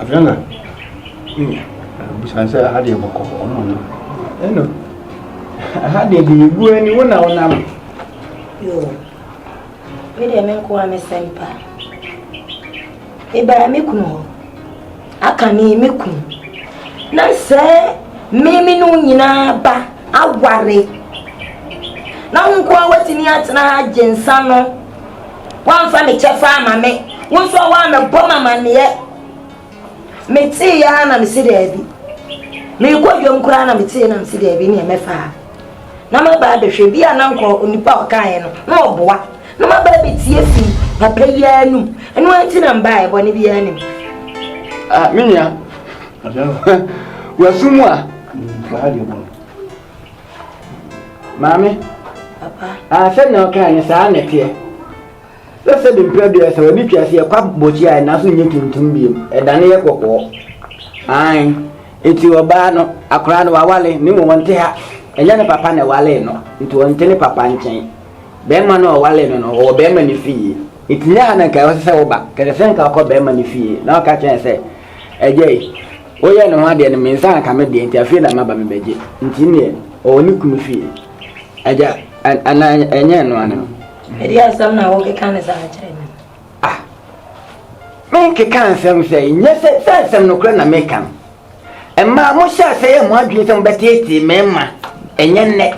Afenga. Busanse hade boko ono. Eno. Hade bi gu ani wona wonam. Yo. We dey men ko am sempa. E ba me kunu. Aka ni me kunu. Na se mimi no nyina ba aware. Na nko awatini atena agensa no. Wan fa me chefa ama me. Won so wa me boma mane. Me ti ya na me si de bi. Me ko dwom kura na me ti na me si de bi ne me fa. Na ma ba de hwe bi ananko onipa okan no na oboa. Na ma ba be tie fi papa ya nu. Enu anti na mba e bone bi ya nim. Minya. Wasumu a. Hade bon. Mami. Papa. Se na okan ni sa na tie. Let's say the period so we twa se kwa bochi ai na so nye tuntum bi e dane ye kokko ai enti oba no akora no wawale ni mo wonte ha enya ne papa ne wale no enti wonte ne papa nchen be ma no wale no o be ma ni fie enti nya na ka se oba ka se nka ko be ma ni fie na ka chen se eje oye no ha de ne mensa ka me de enti afie na ma ba me beje enti ne o ni kunu fie eja ana enya no ane Edia sam na wo ke kan za kire me. Men ke kan sam say nye se sam no kra na me kan. Emma mo sha say e mo adwin sam beteti memma enye nne.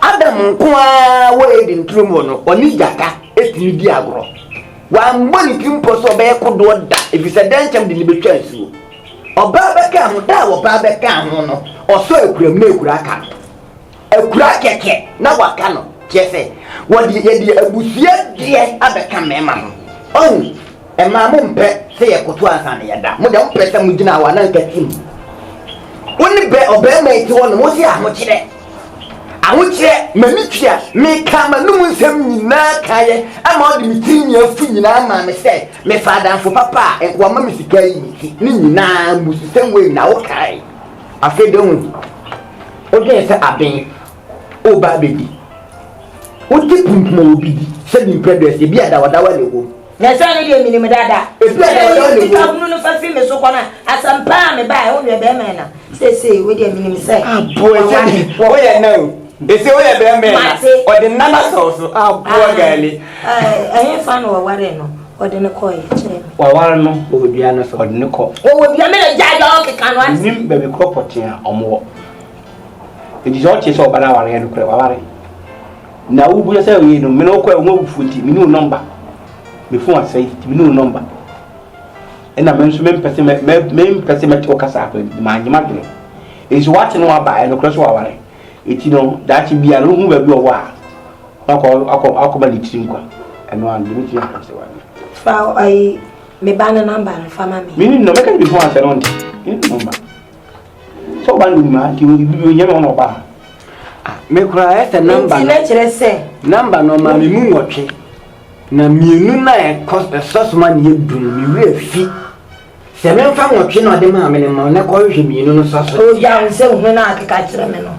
Adam nko a wo edin trumo no oni jaka etini di agro. Wa mboni kimpo so be kodo da efise danchem de libetwa nsuo. Oba be ka ho da wo ba be ka ho no oso akuram na ekura aka. Ekura keke na waka no. Jesse, what did you abusia dear abeka mema ho? On e ma mo mpe se ye koto ansa ne yada. Mo de mo pese mo gina wa na nkatim. Woni be obe ma iti won mo si ahokire. Ahokire mani tua me ka ma no nsem nyina kaye ama odi mitini afu nyina ama me se me fada fo papa e wa ma me sika yi ni nyina musisem we na wo kai. Afede hu. O de se aben o ba bedi. What did you be? Sending predators, be at our dawa. Na sa ni de minim dada. E bi e ka bunu no fa fi me so kona asampa me ba e wo be me na. Say we de minim say. Boy, oh no. They say we be me na. O de nana so boy gali. Eh fa no ware no. O de ne ko ye kire. Wa ware no o bia no so o de ne ko. O bia me na jaja o ke kan wa. Nim be be crop potia omo. E di so che so ba na ware no kure wa ware. Na ubu ya say we no me no ko e wo futi me no number. Me phone say me no number. E na me nso me pese me to kasa akwa ma nyima dwe. E so watch no aba e no kro so waware. Eti no that bia no hu ba bi o wa. Akọ ba litiri nkwa. E no an me ti ya say wa. Fa ai me ba na number na fa ma me. Me no me ka bi phone say no ndi. Number. So ba no ma ti bi nyama no ba. Me kura ese number. Enti na kire se. Number no ma me mu nwotwe. Na mienu na e cost sosoma ne edun mi we fi. Se me fa nwotwe na ode ma me ne ma na ko hwe mienu no soso. O ja nse hu na akeka kire me no.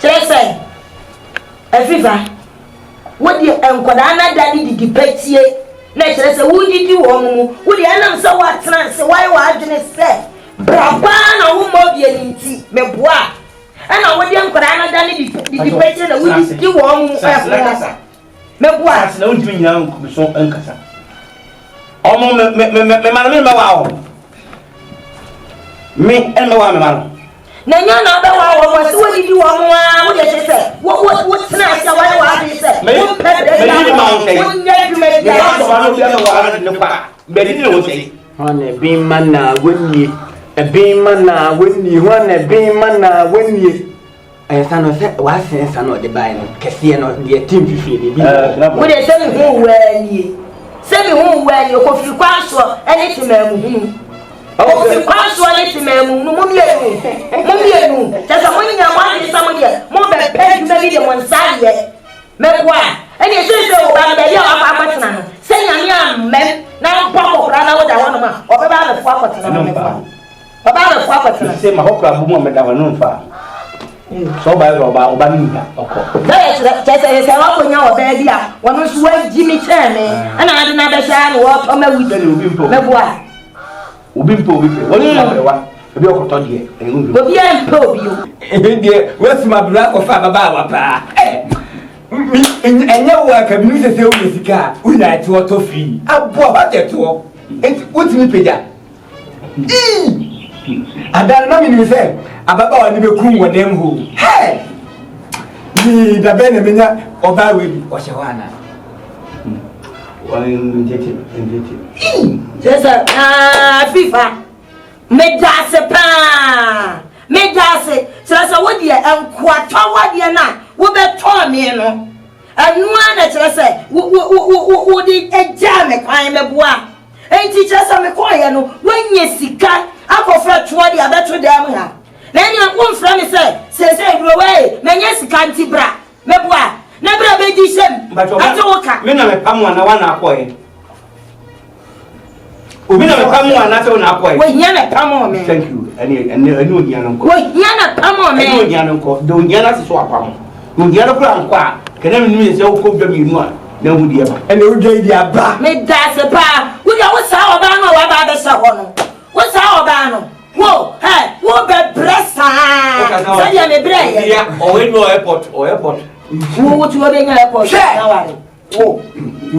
Kire se. Afifa. Wodi enkoda na dani didi petie. Na kire se wudi di wo mu. Wodi anam se wa trans wai wa adwene se. Braba na wo mo bia ni nti me boa. Ana wodi enkoda na dani didi petie na wudi di wo mu. Me boa na unti nyina so enkasa omo me ma me wa o me en me wa me ma na nya na be wa wo so wodi di wo mu a wo de se wo tena asa wa de se wo pe de wo nya du me dia so wa no bia no wa ne pa be di no sei wane bin mana wonni e bin mana wonni wane bin mana wonni sano se wa se sano de bai no kese no de team fifi de bi wo de se mi hu wani se mi hu wani ko fi kwaso eni ti ma mu hunu o fi kwaso eni ti ma mu mu mienu tesa mo nya mo de samo de mo be pe du me de mo nsaye me kwa eni se o ba be ya apa tena no se nya mi am na bo ko kra na wo da wono ma o be ba me kwa tena no me kwa o ba me kwa tena se ma hokra bu mo me da wono fa so ba oba ni da oko na se wa ko nya oba bia wono so wa jimi cheme ana ade na be sha no wo to ma wudi me bua Obi mpo obi pe. Wọ́n ti sọ wa. Ebi ọkọ̀tọ̀ díẹ̀. Obi ẹ̀ mpo obi o. Díẹ̀ wọ́n sì máa bùrọ̀ akọ̀fà bàbá wa pa. Ẹ̀yẹ́ wo akabinu sẹ̀sẹ̀ wo yẹ sika o yà ti wọ́n tó fi. Abo ọba tẹ̀ tó. O ti mi pèjà. Adan na mi ni sẹ́ ababaawa ni bẹ kún wọ̀ dẹ́m hó. Yìí dàbẹ́ na mi nya ọba wo bi ọ̀hyẹ̀ hɔ àná. Wọ́n njẹ́tì. Sẹ́sẹ̀ FIFA. Medase pa. Medase. Sẹ́sẹ̀ wo diẹ nkwatọ́ wo diẹ na wo bẹ tọ́ mi no. Ẹnua na sẹ́sẹ̀ wo di ẹja mi kwan mẹ bua. Enti sẹ́sẹ̀ mi kọ́ yẹ no wọ́n nyẹ sika akọfra tuwa di abẹ́tò dẹ́m ha. Lẹ́yìn náà wọ́n fura mi sẹ́sẹ̀ ìdúró wẹ́ẹ̀ mẹ nyẹ sika nti bra mẹ bua. Na bra bẹ di sẹ́m. Ati wo ka. Mi na mẹ pa mu ana wa na akọ yẹ. Obi na me pamu anase na akọ we hia na pamu me. Thank you. Ani ohia no nko. We hia na pamu me. Ani ohia no nko. Do ohia na so apam. Ohia no kura nko a. Kena me nimi se wo ko dwa mi nu a na hu die ba. Ene wo dwa di aba. Me da se pa. Wo dia wo sa oba no wa ba be sa ho no. Wo sa oba no. Wo, wo be bresa. Sa dia me bre ye. Ya, o we no airport. Wo tu wo be nya airport na ware. Wo.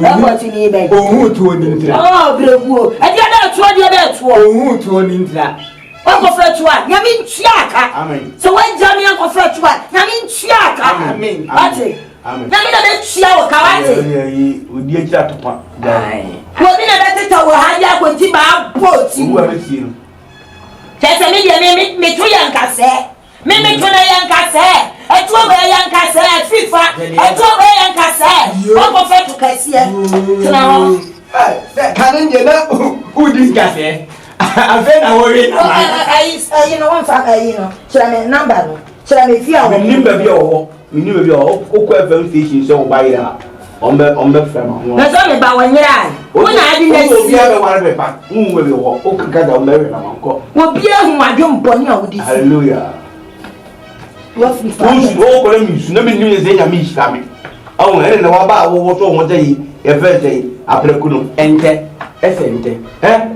Airport ni be. Ohun tu oni ntra. Oh, brewu. E dia da tu dia be tu. Ohun tu oni ntra. Ko fra tu a, nya mi ntuaka. Amen. So when jam ya ko fra tu a, nya mi ntuaka. Amen. Ate. Amen. Na mi na be tua wo kawate. Odi e kira topa. Ai. Wo mi na be teta wo ha ya ko ti ba poti. Wo be tie no. Tese mi de mi tu ya nkase. Mi tu na ya nkase. Etu obe ya nkase FIFA. Etu obe ya nkase. Ko fa tu kasie. Tuna ho. Kanin je na udi nkase. Afen na wo we na. Ai no one fa ai no. Chira me number no. Chira me fia wo. Mi nimba bi owo. Mi nimba bi owo. Ko FM station se wo ba ira. Ombe frema ho. Na so me ba wonyira. Wo na adi na si. Obi a be ware be pa. Nwe be wo. O kaka da ombe na manko. Wo bia hu adwom boni a wo di. Hallelujah. Wo free fa. O ko le mi su na mi nimba ze nya mi shika mi. Awon ere na wa ba wo so won tayi e fe tayi aprekuno Ente. Ente.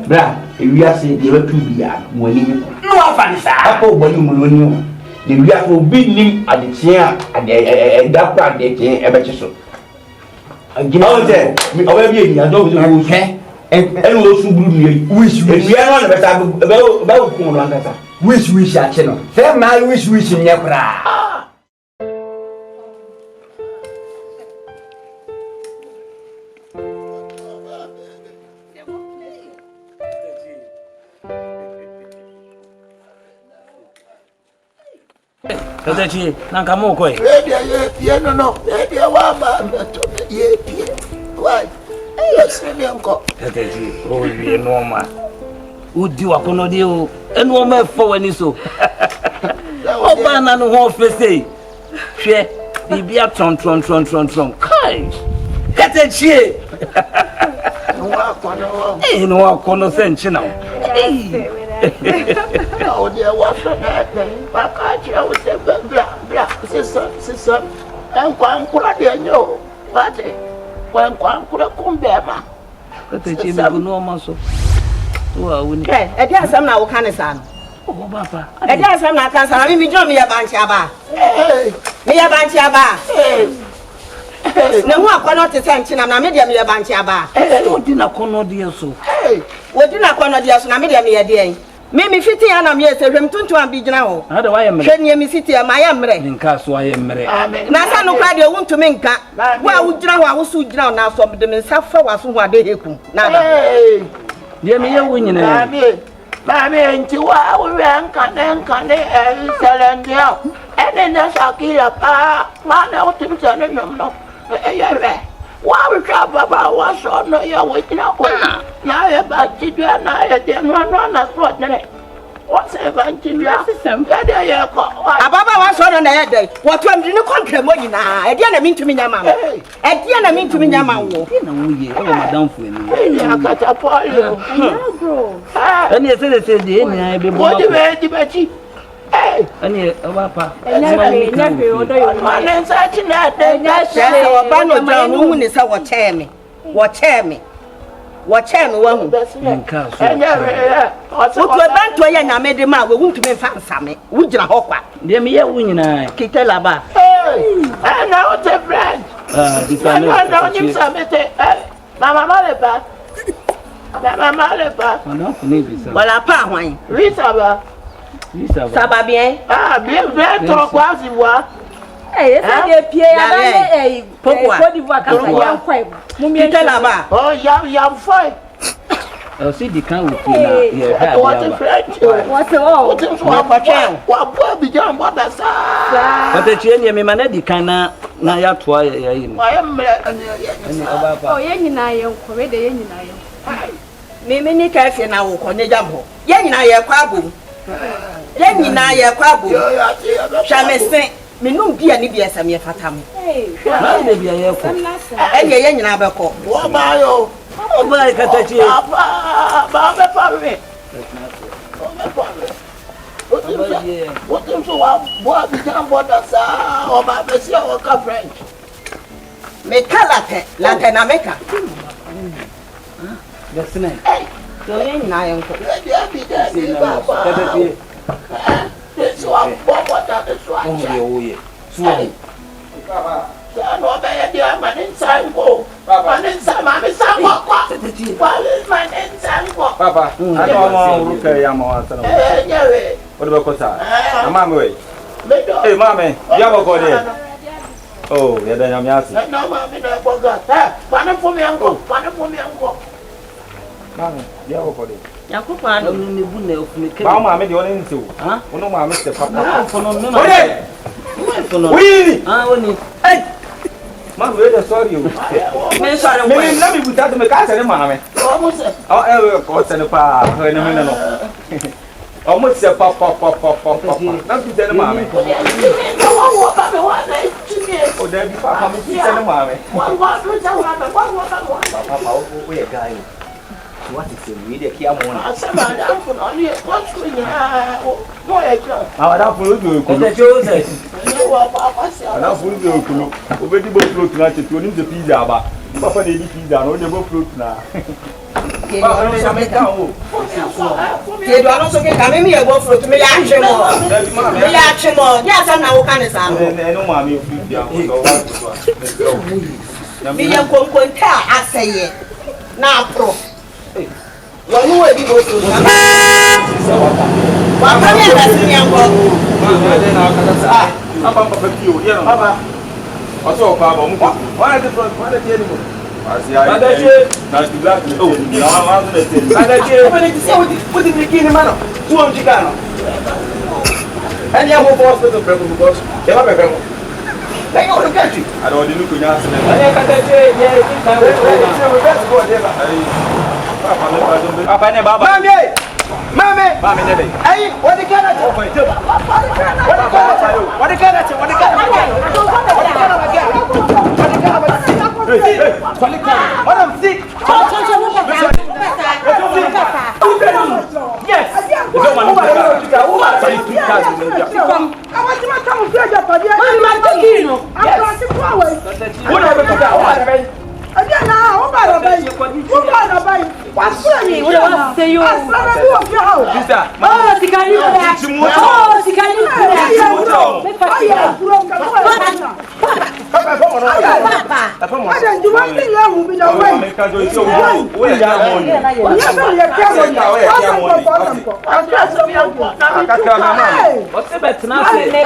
Bra, ewia se de wetu bia mo ani mi. No afansa. Apo boni mo ni o. De wia so bi nim adekye a ade da kwa adekye e be chiso. Agina o je, mi o be bi ado wo so. En wo su buru ni. Wish. Ewia no na be ta be ku no antata. Wish a che no. Say my wish nye kura. Tatachi, nankamo koi. Ye no. Ye wa ba to ye pie. Why? Yes, me unko. Tatachi, oh we normal. Udi wa kono de o. Enu o me fo wani so. O ba na no ho fese. Hwe, bibia tron. Kai. Tatachi. Wa kono. No wa kono se nchi na. Oh dear, what for that? Bakachi, I was a bra, sister, and Quankula, dear, no. What? When Quankula come back, Tatachi me no maso. Wa woni. E dia sam na wo kan san. Oh papa. E dia sam na kan san mi jo mi ya banchi aba. Me ya banchi aba. Na hu akono te se nchi na me dia me ya banchi aba. O di na kono de so. Wo di na kono dia so na me dia me ya de. Me fiti ya na me se hwem tuntu an bi gina ho. Ada wa ye mre. Hwe ne me fiti ya ma ya mre. Nka so aye mre. Na sa no kwa de wuntu me nka. Wa wo gina ho a wo so gina na so de me nsa fa wa so ho ade heku. Na da. Ye me ye wo nyina. Mami, nti wa we nkane selendia. Ene na sakira pa. Mana utim sene no. Eyewe. Wa we twa baba wa so no ya we tina ko. Na ye ba ti dua na ye de no na so ne. What say ban ti dua? Ga de ye ko. Ababa wa so no na ye de. Wo to amdi ne kontra mo nyina. E dia na mintumi nyama mo. E dia na mintumi nyama wo. Na wo ye e madam fu ni. Ya kata polio. Bro. Ani se de ni ai be bo. What di be ti? Ani wa pa. Nyafe odo yo. Mane sa ti na de. Nyafe wo ba no ja no hu ni sa wo che me. Watch him, one. What about to a young man? We want to make fancy. Would you hope? Dear me, a winning eye. Kitalaba. I know what's a friend. I know him something. Mama Malepa. Mama Malepa. Well, I pa wine. Rita. Saba bien. Ah, bien, bien, talk was it what? Hey, it's a Pierre. Pourquoi? Kitalaba. Oh, yam fight. I'll see the can with you now. What a friend. What's all? What poor began what I saw. But the chain, me man, the can now ya twa ya yin. I am Oh, yen na yen ko we de yen na yen. Me ni ka fi na wo ko ne jambo. Yen na ye kwabo. Yen na ye kwabo. Chamesen. Me no bia ni bia sam ye fatam. Na de bia ye ko. Enye yen na be ko. What about you? Oh, boy, katachi. Baba, Baba, what do you want? What become what I saw? Or Baba, see our French. Me kalate, Latin America. That's nice. Hey, So yen na yen ko. This one, what that is right. Oh, yeah. So, I know that man inside go. Man inside, man inside walk. What is my inside walk? Papa, I don't want to look at Yamaha. What about Costa? Mamma, hey, Mammy, you have a good. Oh, yeah, then I'm asking. No, Mammy, no, forgot. One for me, uncle. One for me, uncle. Mammy, you have a good. Yakupa no ni bu na ofuni ke. Mama, me the one in two. Ah, no, Mammy, Mr. Papa. Fono. We. Ah, oni. Hey. Man, we're sorry. me sorry. Me let me put that to me car and Mammy. Almost. Oh, what's in the park? Almost a pop. Not to tell the Mammy. Oh, there be Papa, me tell the Mammy. Papa, we a guy. What is it? We the Kiamon. I said, I'm for only a country. I don't follow you. Kote Joseph. I don't follow you. Already both float tonight to need the pizza, but Papa did pizza, no, they both float now. Papa, don't make down. They do not so can me go for me action more. Me action more. Yes, I'm now can say. No, mommy, Me ya konkonta aseye. Na pro. Wọ́n wọ ibi bó so sábà. Wọ́n kọ́ ní ẹ̀dá sí ní ẹ̀kọ́. Papa, you, you know. Papa, what's your Papa? Why the front? Why the animal? I see. That's the black. Oh, now I'm going to say. When it is put in the beginning, man. 200 Chicano. And you have a boss with the problem because you have a problem. They go to the country. I don't look at us. Papa, Mammy, hey, what the can I do? What the can I do? What I'm sick. Yes. Again now, what about what's funny? What about say you? Sister, Oh, si can you that? Oh, si can you I don't do one thing you will be the What's the best now say?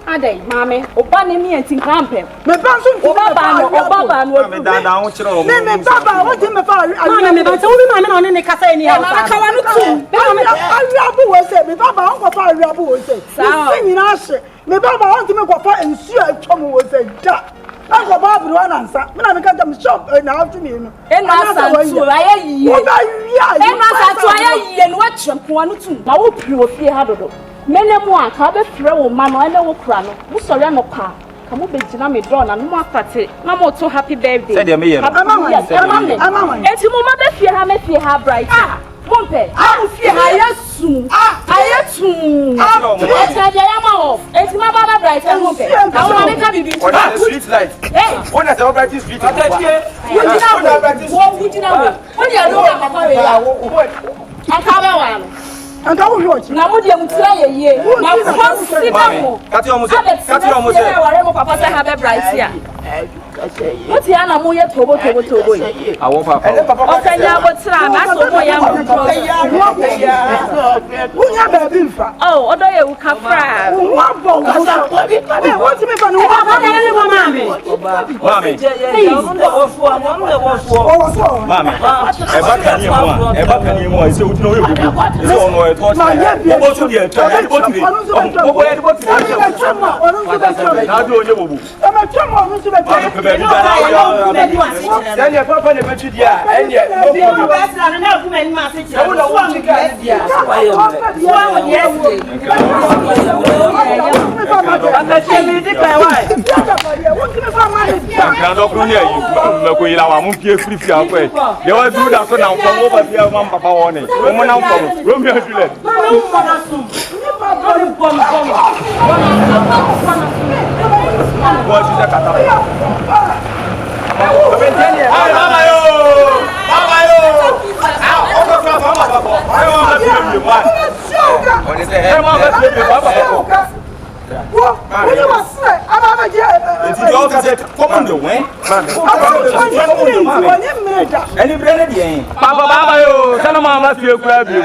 Ade, mame, oba ne mi enti krampe. Me ban so Oba no. me da da won kire o. Me baba what me fa. Mame me ban so we mame na one ne kasa eni ha. Mame ka wa no tu. Awiabu we say me baba won ko fa awiabu we say. Me nyina hye. Me baba won ti me ko fa ensu atwom we say da. Ako babu wa nansa. Me na me ka jam shop na afu me no. Ena santu aye yiye. Wo ba wia. Ena santu aye yiye no wa twempo anu tu. Na wo pri ofie ha dodo. Mene mu aka be frɛ wo ma no ene wo kura no. Wo sɔre no pa. come be jina me door na no afate na mo to happy birthday Say me here. Ama enti mo ma be fie ha me fie ha bright Pompe am fie ha yesu ayetu ete je yama o enti ma baba bright pompe na wo make ka bibi Street light. hey When I say bright street light. Wo jina wo dia no ka papa we ya wo aka be wa no Anta wo hwo chi. na mo dia mutira ye na ko si ba mo Kati o mo se. Ware mo papa say ha be bright ya what ya na mo ye tobo yi Awon papa. o ka nya bo tira na so mo ya mo Unya ba bi mfa. oh odo ye uka fra Wa bo kasa. Eh, what me fa no wa ba na ni mo mami. Mami. Mami. E ba kan ni mo e se o ti no ye gogo. E se ono e to ta. Bo so die ta. E bo ti re. Bo ye bo ti re. Na do onye bobu. E ma twemo onu su be twemo. Be bi da na yo. Then your papa ne betu dia. And ye no problem. na ku mani ma se E wo no wa ni ka dia. Grando kuni ayi me ko yila wa mu pie free free akwa ye wa du da so na nko wo ba bia ma papa wo ni mo na nko ro mi adule wo ti da kata mama yo ah o ko fa papa ayo ma ti mi ma o ni se he ma ba ti mi papa What was say? Aba je. It's all to say come the way. Any brand dey. Papa yo, sana mama fie kura bi.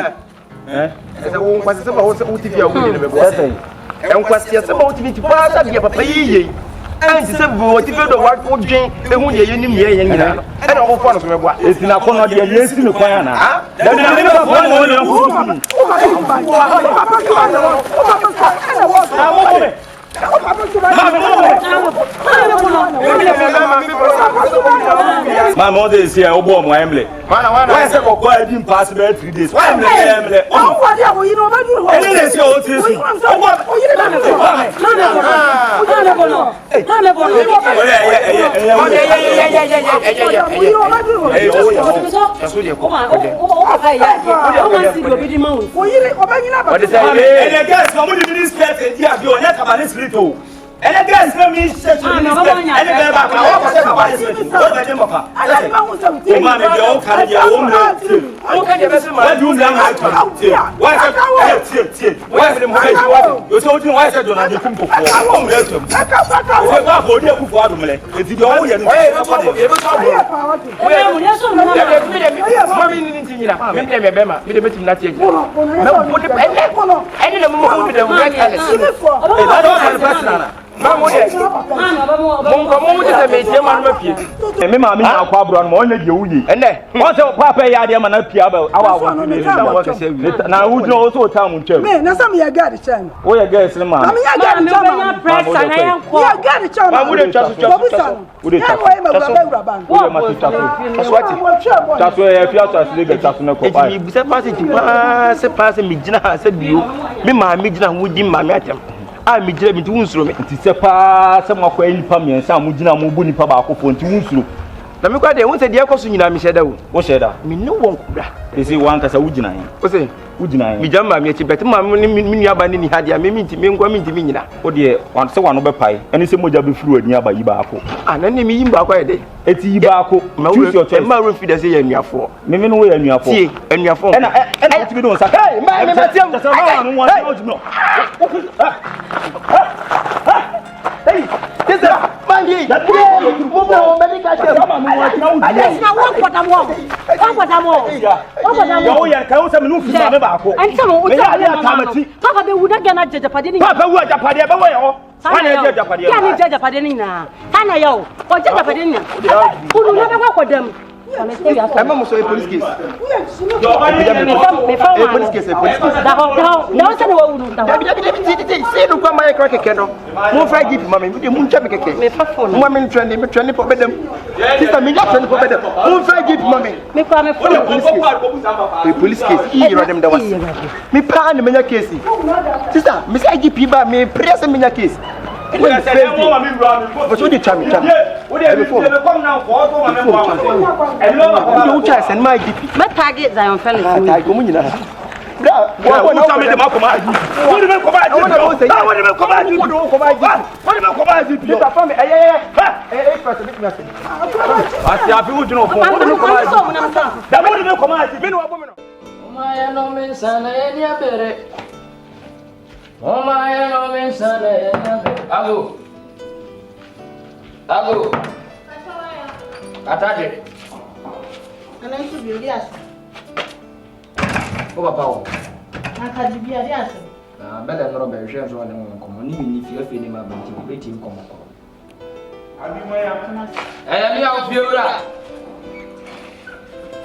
Ese wo nkwase se ba wo ti bia wo ni be bo se. Nkwase se ba wo ti bi ti pa sa bia papa yiye. Anti se bo ti be do wa ko dwen ehun ye yenim ye yen nyina. E na wo fo no so me boa. Esi na kono de ye esi me kwan na. Da na me ba fo no no ku. My mother is here. Obo mo emble. Why say go call him pass be 3 days? Why emble? Oh, what ya wo you know ba du ho. Any dey say o ti su. Oh, you na and guys come in set to and back me ma mi na akwa bro no mo na die wuyi ene o se papa ya de ma na pia ba awa na wu no so ta mu ntwam me na sam ya gadi chan o ya guys ma na me ya gadi chan ma press na yan ko ya gadi chan ma mu de twa wo de twa wo ma twa twa so ya fi aso asile ga twa so na ko pa e bi se pass ti pa se pass mi gina ha se bio me ma mi gina hu di ma mi atem a mi gina mi ti wunsuro me nti se pa se mo kwa nipa miensa mo gina mo bu nipa ba akofo nti wunsuro na me kwa de won se de ekoso nyina mi sheda wo wo sheda mi ne won kura esi wan kasa wugina yin wo se wugina yin mi jamba mi echi bet ma mi nua ba ni ha dia me minti me ngwa minti mi nyina o de wan se wano be pai eni se moja be furu ani aba yi ba ako na ne mi yimba akwa de eti yi ba ako choose your choice ma refi de se ya nuafo me me no we ya nuafo tie nuafo ena ti bi don sa hey ma me matem sa ma no wan o jino hey kesa mangi mo medical chef na yo ya ka o se me no fi ma me ba ako me ya ya tamati papa be wuda gana jajapade ni papa wu ajapade be we yo wana ya ajapade ya ni jajapade ni na kana yo o jajapade ni unu na be kwa dem I'm almost a police case. Police case. Now say what we do. Say no come my crack kendo. Mo fa give mama me mu ncha me keke. Me fa phone. Mo me trend for bedem. Sister me just trend for bedem. Mo fa give mama. Me fa me phone. Police case. E you them that was. Me pa na me nya case. Sister, me say give ba me press me nya case. I said, I want me run. But you did tell me. What have you come now for? And no chance and my DP. My targets are on fellas. I go in. What do you come back? What do you come back? What do you come back? What do you come back? What do you come back? You are from me. I see. I feel you know. What do you come back? That what do you come back? You know what? My no means an area better. Oh, my no means an area better. Ago. Attack it. And I should be yes. Power. I can't be a yes. Better not be shares on the common, even if you're feeling my waiting come. I am your fury.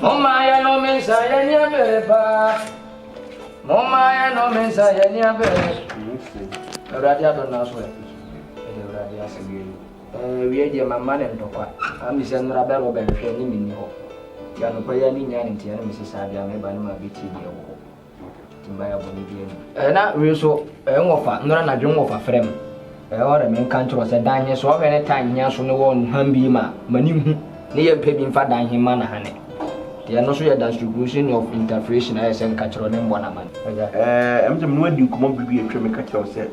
Mama, no means I am your better. Mama, no means I am your better. Radiator now, we had my man and Topa. I'm Miss Rabel or Ben Shanning in Ho. Yano Payani and Mrs. Abia, maybe I'm a bit to buy a Bonidian. And that real so a offer, not a young of a frame. Or a main country was a diner, so any time here so no one Hambima, Manim, near paving for dying him manner honey. They are not sure that distribution of interpretation as and catch on them one a man. I'm the one you come up with a trim catch yourself.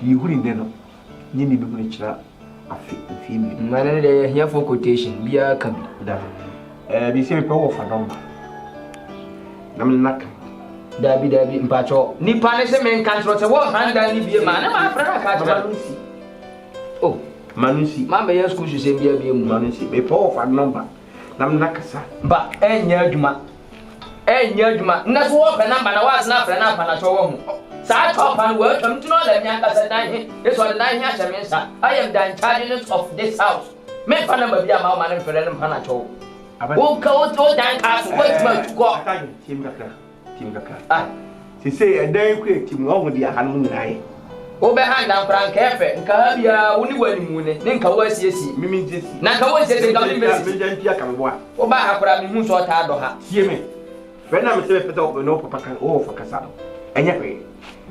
You wouldn't know. You need to be a female. Man, they here for quotation, be a cabin. Be say power for number. I'm not. There be in patrol. Nippon is a main country, a one hand and be a man. Oh, Manusi, Mamma, yes, could you say be a Manusi, be power for number. I'm not. But, Yajuma, that's what the number was not an up at home. Side top and welcome to know that young as a dining. This was 9 years. I am the intelligence of this house. Make fun of me, a man for them Panacho. Who go to dine house? Wait, go. Team Gaka. She say a day quick team over the Hanmunai. Go behind down Frank Cafe, and Cabia, only when you think I was yes, Mimi, Naka was a million. Oh, by a crab, who's what I don't have. See me. When I'm a separate over no papa can over Casano. And yet,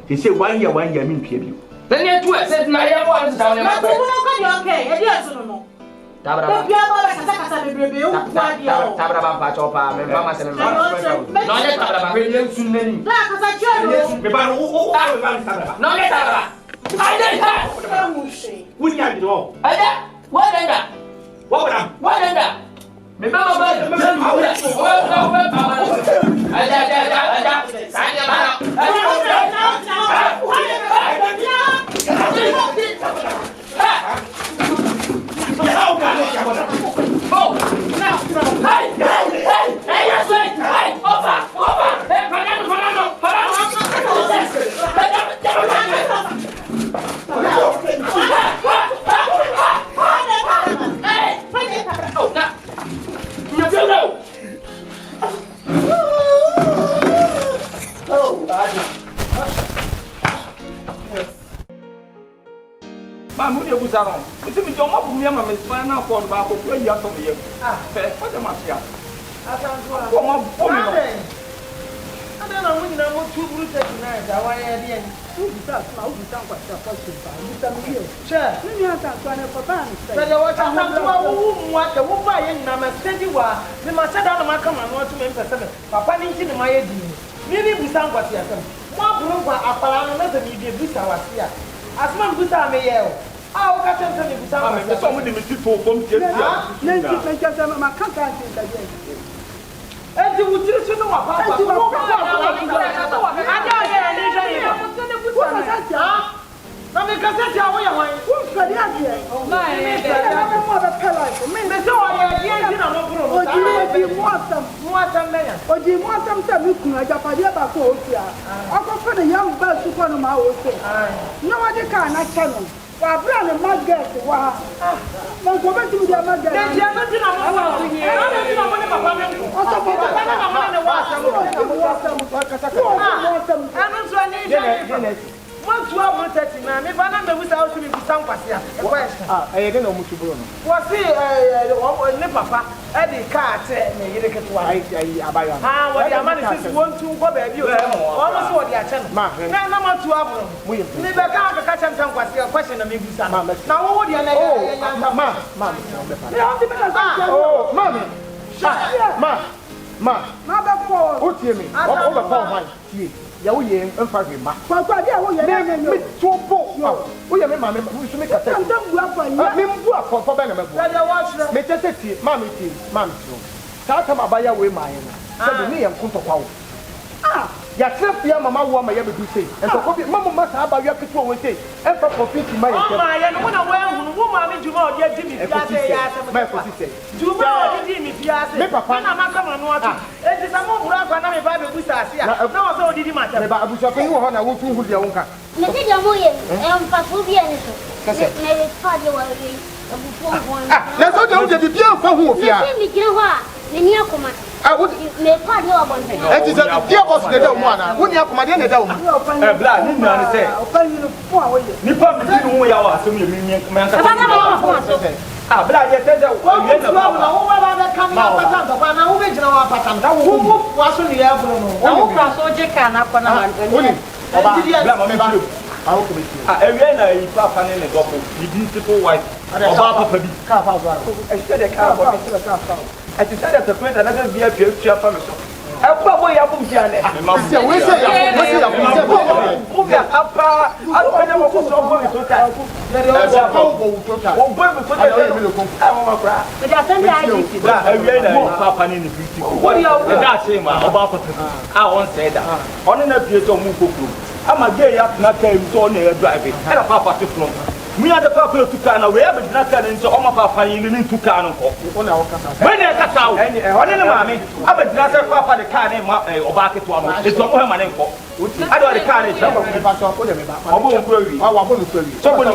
he said 1 year, mean PB. Then you two said Maria was down in my okay, yes or no? Tabra, Man to have protected me. If I don't know without me, some question. I didn't know much about it. Was he papa? Eddie cat, and you get to I buy one. Ah, what your man is 1 2 go baby. Almost what they are telling. Now, no more to have we never can't catch him some question and maybe some. Now, what do you know? Mammy. Ma, what do you mean? All the phone, you and Fabi. Papa, me to poor. We are mammy, we should make a test. I'm for Benjamin. Make a tea, mammy, mammy. Start my buy away mine. Me and Kunto. Ah, ya trip ya mama wo ma ya be say. And so copy mama must have your people we say. And for profit my. Oh my, and when I wear wo ma me juma o dey Jimmy Piase ya say. My say. Juma o dey Jimmy Piase. Me papa na ma come no atu. E ti samo bura kwa na me ba be busa ase a. Na wo say odidi ma tell. Me ba abusa pe wo ho na wo tun hu dia wo nka. Me ti dia mo ye. Pa fu bia ni so. Me be pa dia wa we. Abu fo ho. Na so de o bia fa hu ofia. Me gire ho a. Me ni akoma. Ah, what? Me pa dia wa bonte. It is a dear boss de da mo ana. Wo ni akoma de na da wo. Bla, ni na say. Opa yi no fo a wo ye. Ni pa mi ti no ya wa so mi mi nka. Ah, bla, je say that wo ye na ba. Wo ba ba ka na patan to pa na wo be jina wa patan. Na wo wa so ni ya bro no. Na wo pra so je ka na kwa na man. Oba, bla mo me ba. Ah, o ko be ti. Ah, ewie na yi pa fa ne ne dopo. Ni beautiful wife. Oba papa bi. Ka fa zo. E se de ka bo. I decided to print another VIP family. I probably have been here. We say me and the papa to can away, but not turning into all my papa in to can. When I cut out any mammy, I bet not a papa the can or back it one. It's not my name for. I don't the can. I won't query. I won't query. Somebody, I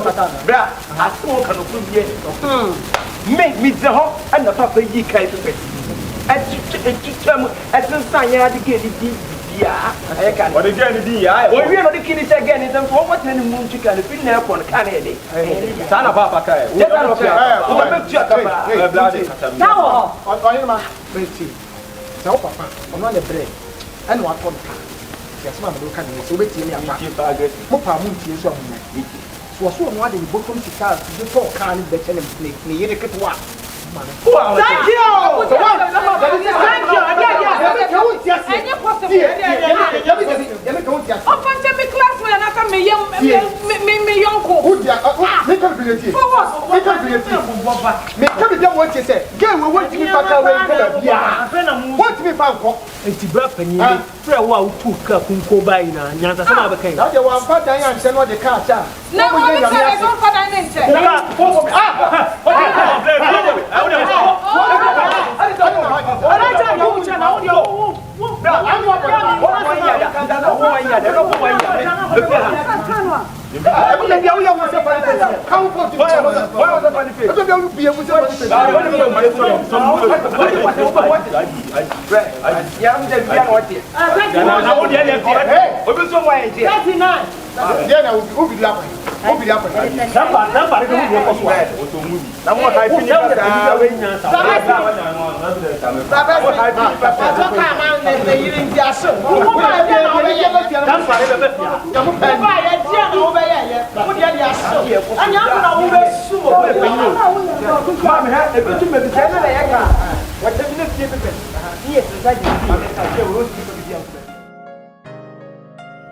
still can prove yet. Make me the home and the papa ye can't do it. As the sign, you had to get it. I can. What again? We are not the kids again. It's what any moon chicken if you never on Canada. Son of Papa. Now, on my pretty. So, Papa, I'm on the bread. And what on yes, Mamma, look at me. So, wait till you Papa Munti is on me. So, so what did you book on to start to talk can't be telling me. Me, you get what? Thank you! Thank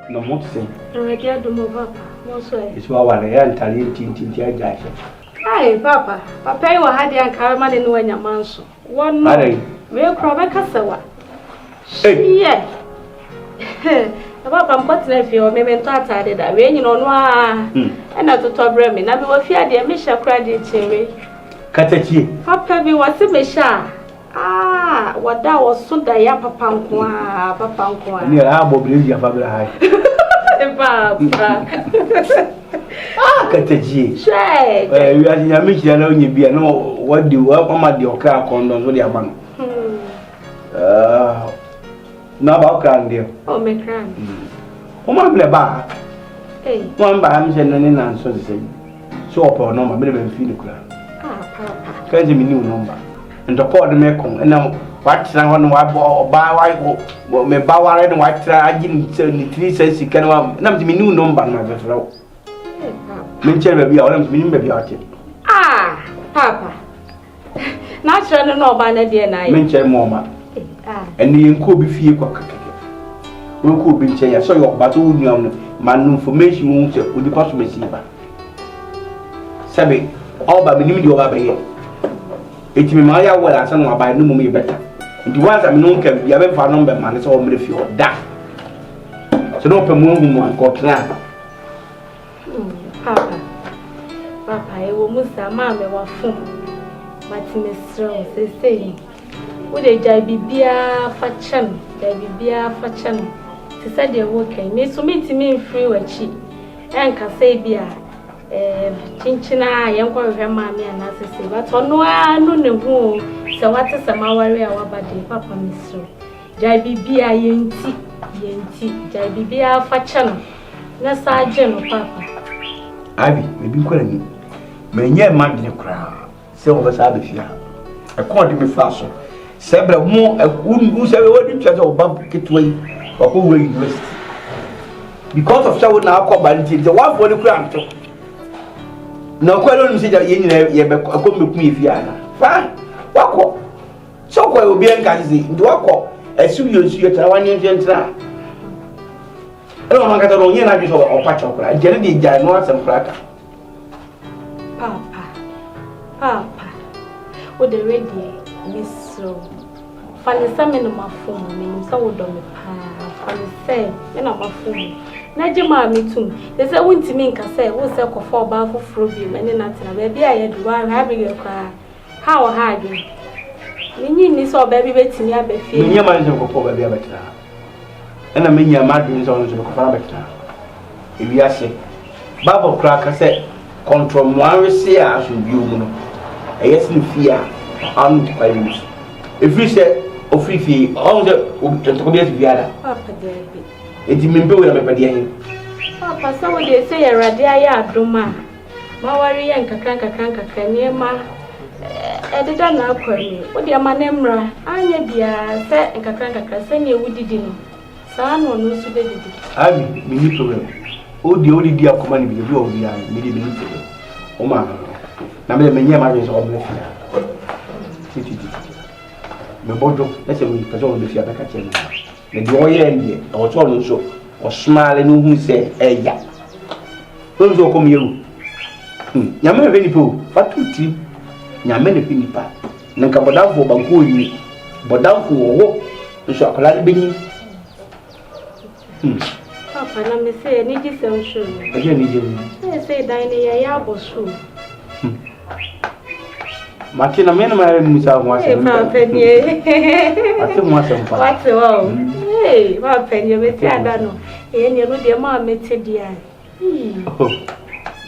no more to say. I get to move up. It's what I am telling you. Hi, Papa. Papa, you had your caravan in when your mansion. One real crab castle. Yeah. Papa, I'm putting a few maybe started that raining on one. And not to top Remy. Now, we will fear the Misha credit to me. Katachi. Papa, we was a Misha. Ah, what that was so that ya papa, papa, near our believe your father high. Papa. Ah, Katachi. Shay. You are in a mission alone, you be no what do you welcome at your car condoms with your man. Now about can dear. Oh, my grand. Oh, my bar. One by I'm saying, and so say. So, upon number, maybe I'm feeling clear. Can't you new number? And the court may come, and now what's I want to buy white, me bow and white try, I didn't tell me 3 cents. You can have new number, my vessel. Mention baby, I don't mean baby out. Papa. Naturally, no banner, dear night. Mention Mama. And the could be few cock. We could be saying, I saw your battle, man, information won't with the possible receiver. Sabi, all by me, you are here. It's me, my well, as I know by no more better. The ones I know can be a very far number, man, it's all me if you're that. So don't promote one got now. Papa, I will move some mamma or phone. But Miss Strong says, saying, would a jibia fashion, jibia fashion. She said, they're working. Miss meet me free when she and Casabia, Chinchina, young boy, her mammy, and as I say, but on no, I know who. So what is a Maori our body, Papa Miss Strong? Jibia yenti, jibia fashion. That's our general, Papa. Ivy, maybe calling me. May ye man in a crowd. So was I here. According to me, flash. Several more a woman who said, what did you tell about Kitway or who were university? Because of someone now called by the one for the crown. No, quite don't see that you come with me if you are. Fine. What? So, what will be unconscious? Do I call as soon as you are 1 year gentler? I don't want to get on here or patch up. I generally know some cracker. Papa, what the ready, Miss So. Fanny Salmon on my phone, meaning so would on the pie. Fanny say, and on my phone. Najima, me too. There's a winter mink, I say, what's a for bar for Frubium, and then nothing. Baby, I had one having a cry. How hard you? You need so baby waiting here, baby. You might have a baby better. And I mean, your madness on the better. If you are sick, Baba Cracker said, control one say I should be. I guess in fear, I'm quite. If you say, oh, free, all the Viada. Papa, Debbie. It means we have a dear. Papa, some of you say a radia, Doma. My worry and Kakanka, near ma. I did not know me. What your manemra? I need dear, set and Kakanka, send you woody dinner. Son or no sugar. I mean, problem. Oh, the only dear command with the view of the young, maybe. Oh, my. Now, the many marriages all the my bodo, let's say we person be fear back chain. The boy end or so or smiling who say, eh, ya. Those who come you. Yammer very poor, but 2 3. Yammer pinipa. Nanka down for Banku, but down for walk to chocolate being. Papa, let me say, I need you so sure. Again, I say, Dining a yabo shoe. Martina, men marry himself once. I think once and for what's all. Hey, what penny you may say, I don't know. And you know, dear mamma met a dear.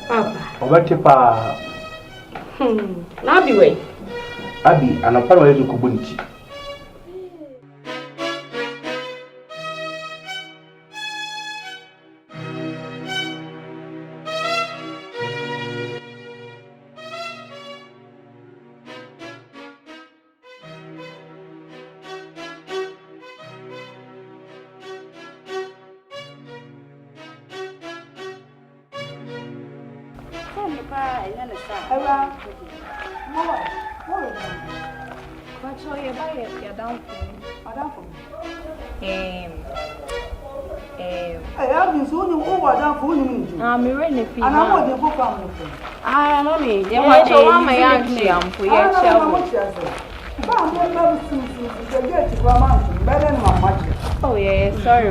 Papa, what your pa? Now be way. Abby, and a parallel to Kubunchi. Oh yeah, sorry.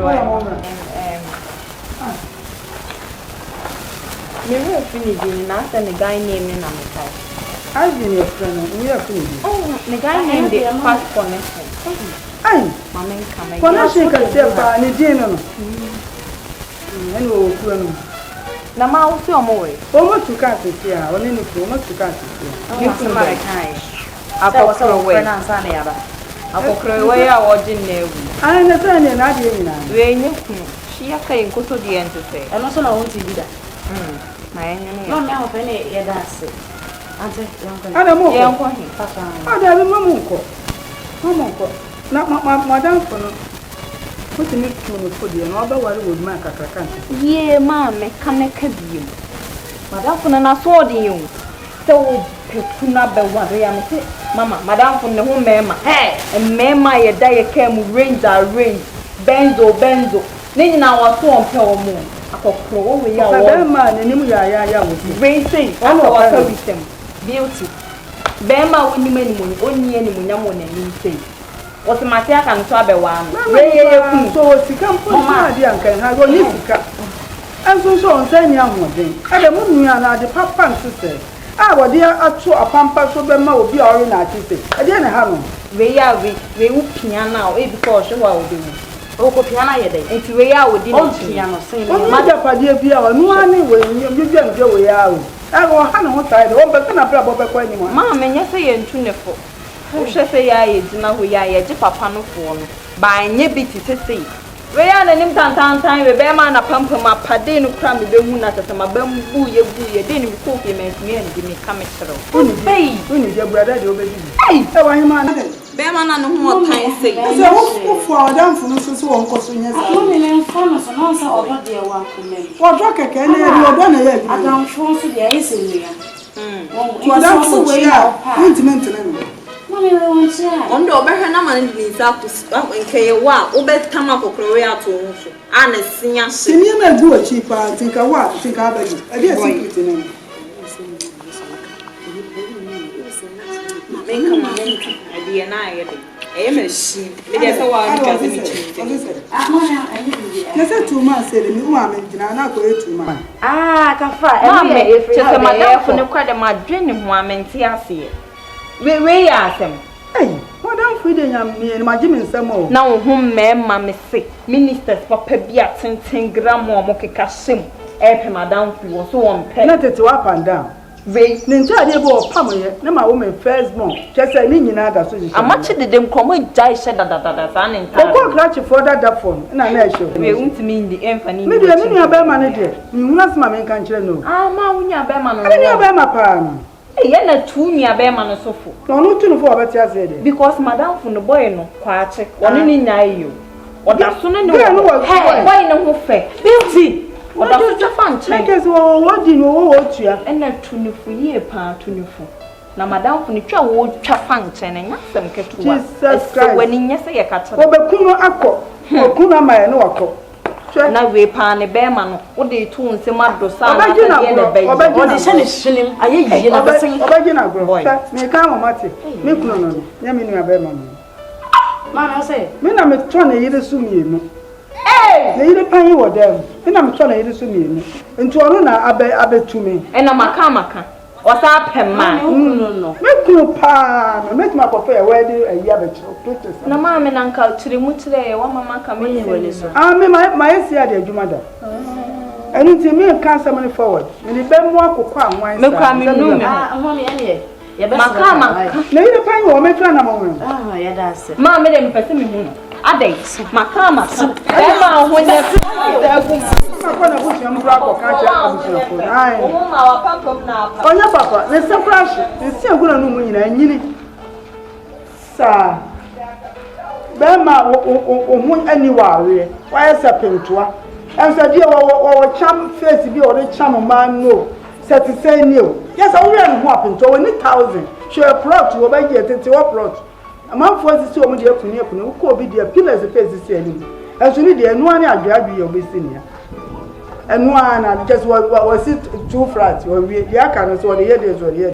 Me real finishing now send the guy name in my I been your friend. We are finishing. Oh, the guy named the fast connection. Aye, Mamma come. Connection can say for any dinner. And we'll do na ma wo fi omo we omo tuka tete a oni ni fi omo tuka tete you fi my kind akokro we na nsa na yaba akokro we ya wo jin na ewu ana na sa ni na de ni na we nyi ku shi ya kai ko so di ente se e no so na won ti bi da na enyo ne no me ho fe ne ye da se ante yanko ana mo yanko hin papa ada bi mo nko na madam for no what you need to for the no ba wari would man kakaka ye ma me kaneka bi madam for na so di yin so pekuna be wari ya me mama madam for ne ho mema mema ye da ye kem range benzo ni nyina wa so onpe o mu akokro wo we ya wo mema ne nim ya wo rain say ono wa ka wisdom beauty bema woni mani mu oni ani mu nyamo na ni say o se matia kan so abewa no ye ku so sika mpo na ade ankan ha go ni sika anso so on sanya hoden ade mu nua na ade papa nsese wodi atu apampa so bema obi a ori na atise ade ne ha no we u piano e because so wa obi o ko piano ye dey enti we ya odi ni piano sin ma ja pade bi a no ani we nyem we ya o ha no ho tai de o be na bra bo be kwa ni mo ma me nya se ye ntu ne fo o hwe ya ye dina ho ya ye ji papa no fo no ba nye bi ti sese we ya na nim tan we be ma na pampam apade no kra me be hu na tata ma bam bu ye de ni ko fi me ndi me ka me kero uni je brother de obedi e wa hima na be ma na no ho tan sei se wo fo adam fu no so won ko so nya sa no me ne fa no so no sa odo de wa ko me odo keke na eri odo na ye bi adam fu so de ai se ria wo adam fu we ya intimate na no mami we won cha ondo obehwe na man ni za ku nke wa obetama kokoro ya to hu so ana sinya hye sini ma gu achi pa tinka abagi ade secret na make ma ade na ayede e me shi me de so wa nka se mi chi na se tu ma se le mi wa me gina na ko etu ma ka fa e me e free se madam fu ne kwa de ma dwene ho amenti ase we ya asem madam fu de nyam ni ma ji mi nsem o na wo ho mema me se ministers papa bi atenten gram o mo keka sem e pe madam fu wo so won pe na tete wa panda we ni nja de bo pam ye na ma wo me first born chese ni nyina da so ji amachi de dem komo jai she da sa ni nta ko clutch for that phone na e show we untimi ndi emfani me de me ni abema ne de ni huna sima me kan kire no ma wunya abema no ni abema pa no ye na tu nua abema no sofo no no tu no fo obeti ase de because madam fu no boy no kwaache oni ni nyaayo oda so no ni boy no ho fe beauty oda so chafa nche because wo di no wo tua na tu ni fu ye pa tu ni fu na madam fu ni twa wo chafa nche na nya sem ketuwa so wani nya se ye kacha obekunu akọ okunu amaye no wakọ na we pa ne be ma no wo de tu nsem ado sa na de ne be wo de hye ne hyenim aye yiye na besen obaji na gro me ka mo mate me kunu no nya me nua be ma no ma na say me na me to na yire su mienu na yire pan yi wo dem me na me to na yire su mienu ntu ono na abetu me na maka osa pemma no me kunu pa no me tuma kofa e wedding ayi abechiro pictures na ma me na nka tire mu tire wa mama ka me wele so me my esi ade adwuma da enti me kan samani forward me be mu akokọ anwan me kwa me nu me ho me ene ye be maka na yire pan wo me twa na mo ya da se ma me de me pese me hu no adai maka e ma ho ne da gu papa na buti am bra ko ka cha abuti ko ai o ma wa papa na papa onya papa ne se crash ne se aguna no mu nyina nyini sa be ma o mu ani wa we wa ya pentua enso die wo cham face bi o re cham man no set say ni o yes o we an ho apentua we ni 1000 share plot wo ba je tete wo plot amanfo sisi o mu de akunu ko obi de pillars face sisi ani enso ni de enu ani adwadu ye obesi ni enu ana just was it two flats or we ya kan so the year